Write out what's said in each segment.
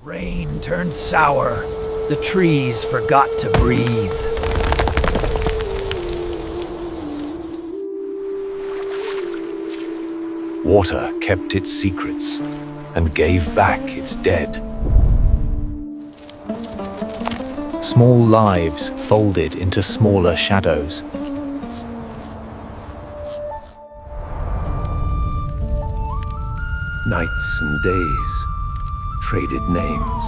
Rain turned sour. The trees forgot to breathe. Water kept its secrets and gave back its dead. Small lives folded into smaller shadows. Nights and days traded names.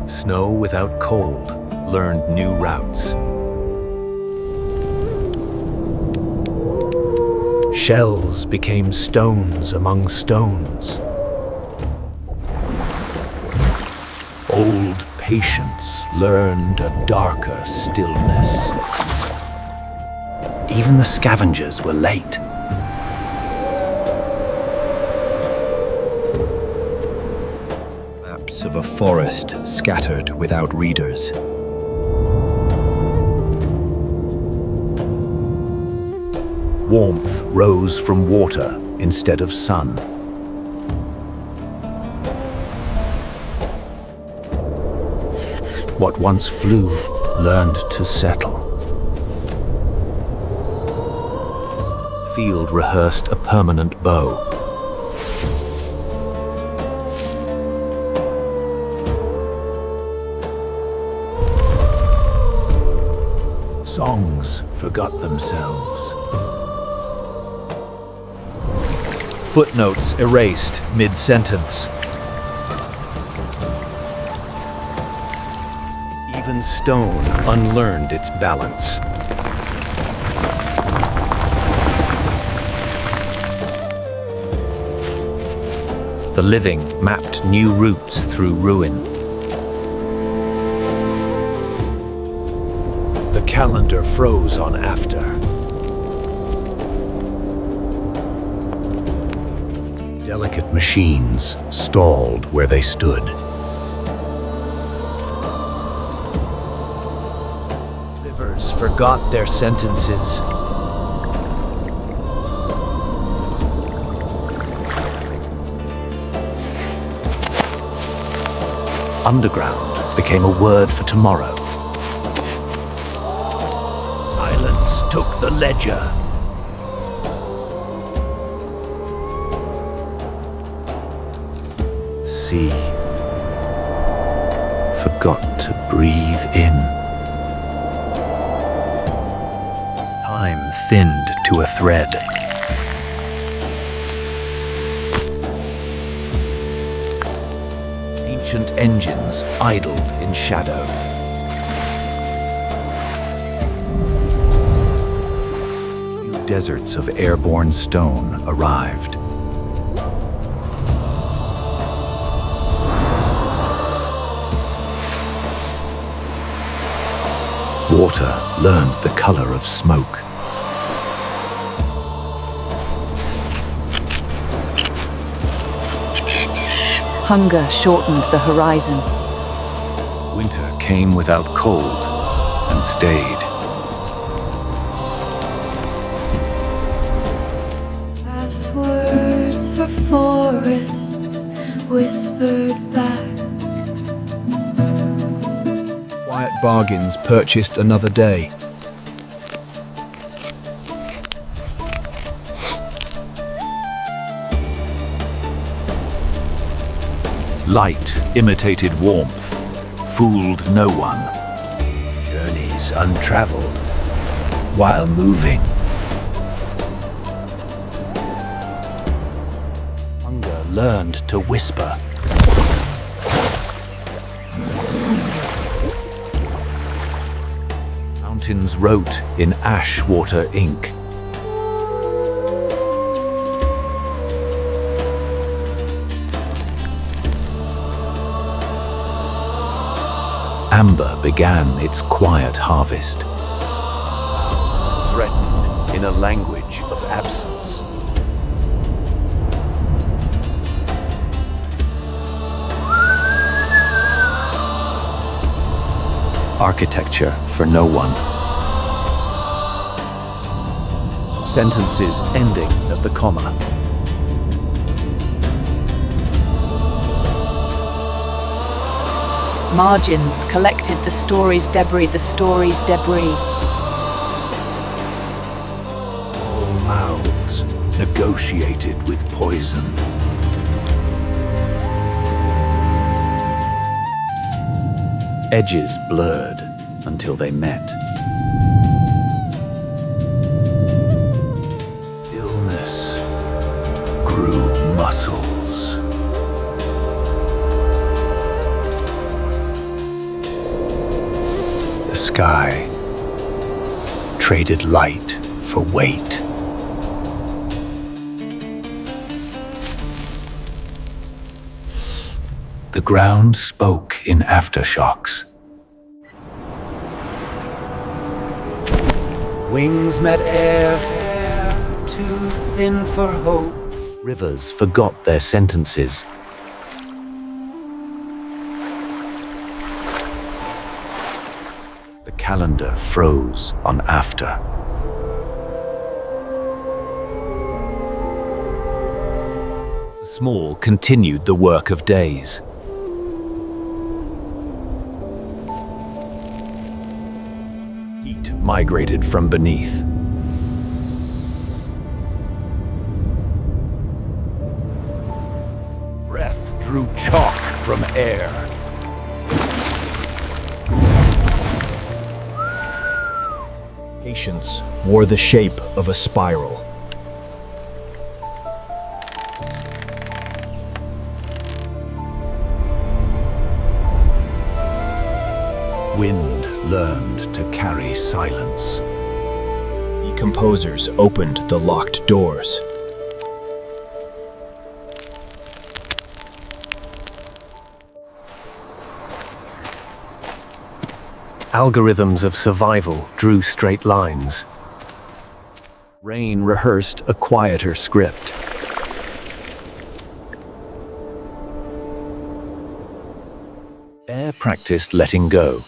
Snow without cold learned new routes. Shells became stones among stones. Old patience learned a darker stillness. Even the scavengers were late. Maps of a forest scattered without readers. Warmth rose from water instead of sun. What once flew learned to settle. Field rehearsed a permanent bow. Songs forgot themselves. Footnotes erased mid-sentence. Even stone unlearned its balance. The living mapped new routes through ruin. The calendar froze on after. Delicate machines stalled where they stood. Rivers forgot their sentences. Underground became a word for tomorrow. Silence took the ledger. Sea forgot to breathe in. Time thinned to a thread. Ancient engines idled in shadow. New deserts of airborne stone arrived. Water learned the color of smoke. Hunger shortened the horizon. Winter came without cold and stayed. Passwords for forests whispered back. Quiet bargains purchased another day. Light imitated warmth, fooled no one. Journeys untraveled while moving. Hunger learned to whisper. Mountains wrote in ash water ink. Amber began its quiet harvest. Threatened in a language of absence. Architecture for no one. Sentences ending at the comma. Margins collected the story's debris, Small mouths negotiated with poison. Edges blurred until they met. Stillness grew muscles. The sky traded light for weight. The ground spoke in aftershocks. Wings met air, too thin for hope. Rivers forgot their sentences. The calendar froze on after. The small continued the work of days. Heat migrated from beneath. Breath drew chalk from air. Patience wore the shape of a spiral. Wind learned to carry silence. The composers opened the locked doors. Algorithms of survival drew straight lines. Rain rehearsed a quieter script. Air practiced letting go.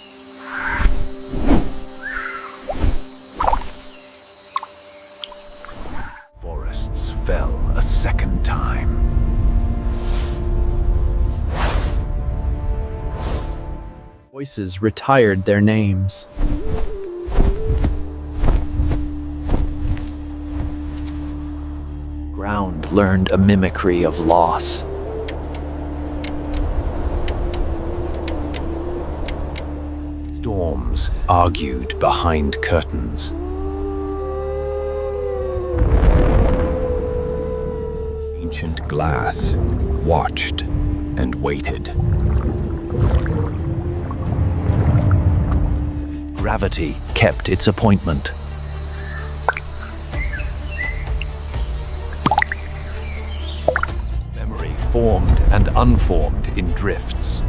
Forests fell a second time. Voices retired their names. Ground learned a mimicry of loss. Storms argued behind curtains. Ancient glass watched and waited. Gravity kept its appointment. Memory formed and unformed in drifts.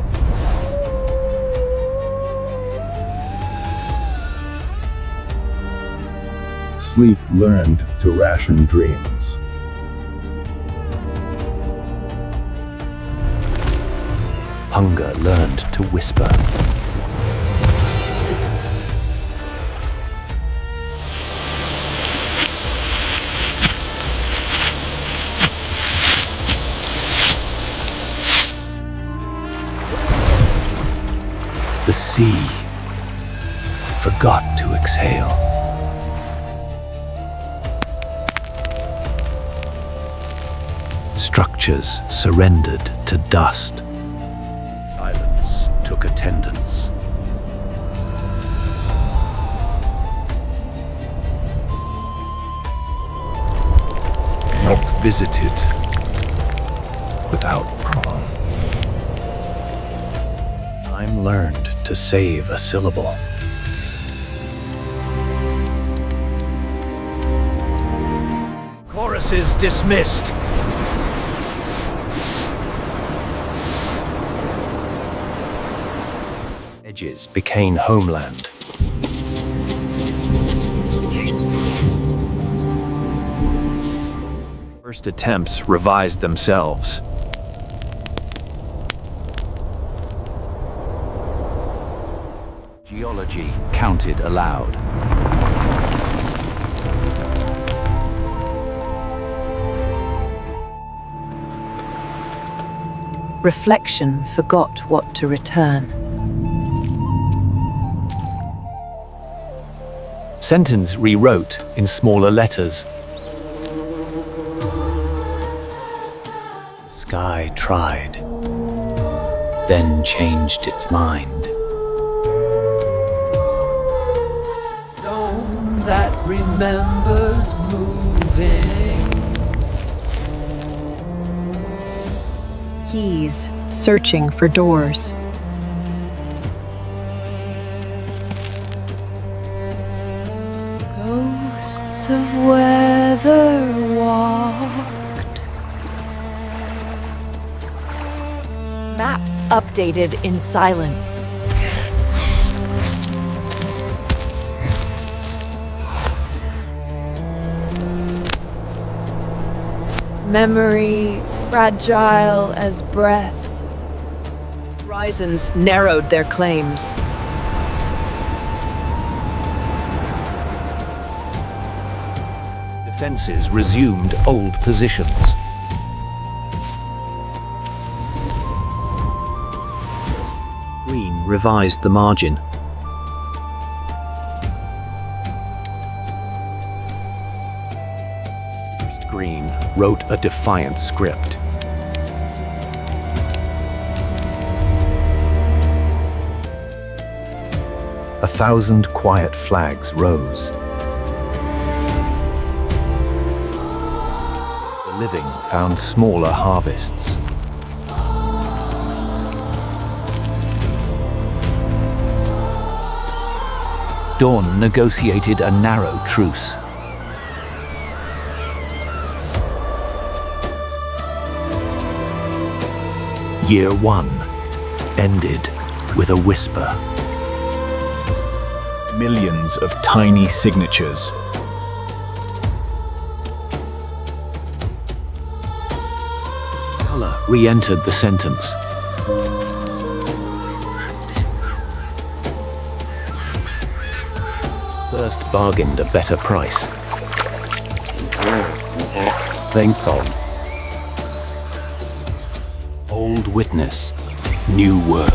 Sleep learned to ration dreams. Hunger learned to whisper. The sea forgot to exhale. Structures surrendered to dust. Silence took attendance. Help visited without prong. Time learned to save a syllable. Choruses dismissed. Edges became homeland. First attempts revised themselves. Geology counted aloud. Reflection forgot what to return. sentence rewrote in smaller letters. The sky tried, then changed its mind. Stone that remembers moving. Keys searching for doors. Ghosts of weather walked. Maps updated in silence. Memory fragile as breath. Horizons narrowed their claims. Defenses resumed old positions. Green revised the margin. Green wrote a defiant script. A thousand quiet flags rose. The living found smaller harvests. Dawn negotiated a narrow truce. Year 1 ended with a whisper. Millions of tiny signatures. Color re-entered the sentence. First bargained a better price. Think on. Old witness, new word.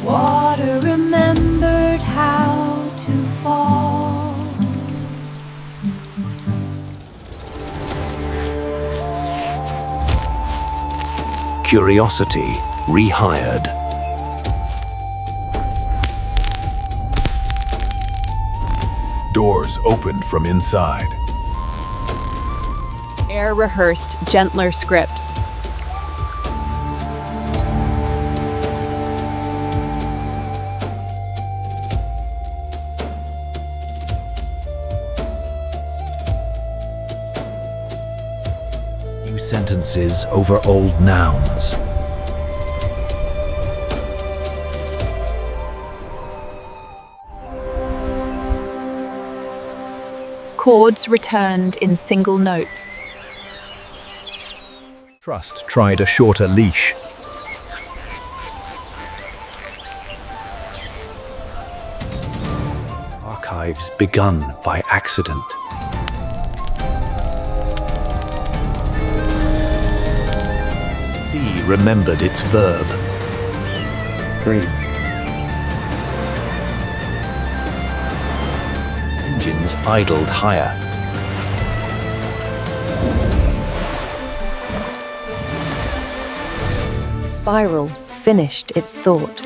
Water remembered how to fall. Curiosity rehired. Doors opened from inside. Air rehearsed gentler scripts. New sentences over old nouns. Chords returned in single notes. Trust tried a shorter leash. Archives begun by accident. Sea remembered its verb. Green. Engines idled higher. Spiral finished its thought.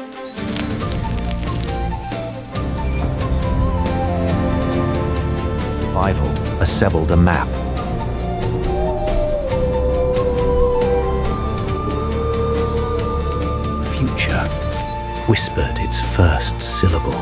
Survival assembled a map. Future whispered its first syllable.